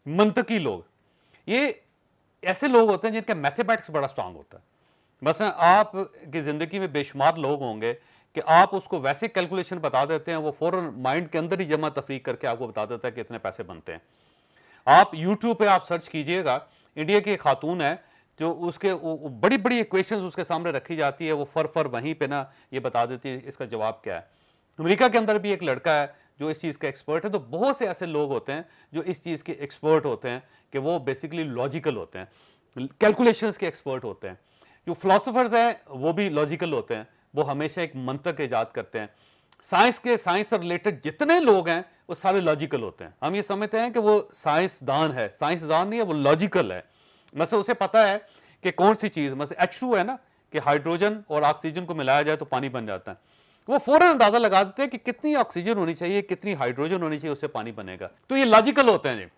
मंतकी लोग, ये ऐसे लोग होते हैं जिनका मैथमेटिक्स बड़ा स्ट्रांग होता है। मसलन आपकी ज़िंदगी में बेशुमार लोग होंगे कि आप उसको वैसे कैलकुलेशन बता देते हैं, वो फ़ौरन माइंड के अंदर ही जमा तफरीक करके आपको बता देता है कि इतने पैसे बनते हैं। आप यूट्यूब पे आप सर्च कीजिएगा, इंडिया की एक खातून है जो उसके बड़ी बड़ी इक्वेशंस उसके सामने रखी जाती है, वो फर वहीं पे ना ये बता देती है इसका जवाब क्या है। अमेरिका के अंदर भी एक लड़का है जो इस चीज़ का एक्सपर्ट है। तो बहुत से ऐसे लोग होते हैं जो इस चीज़ के एक्सपर्ट होते हैं कि वो बेसिकली लॉजिकल होते हैं, कैलकुलेशंस के एक्सपर्ट होते हैं। जो फिलोसोफर्स हैं वो भी लॉजिकल होते हैं, वो हमेशा एक मंतक ईजाद करते हैं। साइंस से रिलेटेड जितने लोग हैं वो सारे लॉजिकल होते हैं। हम ये समझते हैं कि वो साइंसदान है, साइंसदान नहीं है, वो लॉजिकल है। मतलब उसे पता है कि कौन सी चीज़, मतलब H2 है ना, कि हाइड्रोजन और ऑक्सीजन को मिलाया जाए तो पानी बन जाता है। वो फौरन अंदाजा लगा देते हैं कि कितनी ऑक्सीजन होनी चाहिए, कितनी हाइड्रोजन होनी चाहिए, उससे पानी बनेगा। तो ये लॉजिकल होते हैं जी।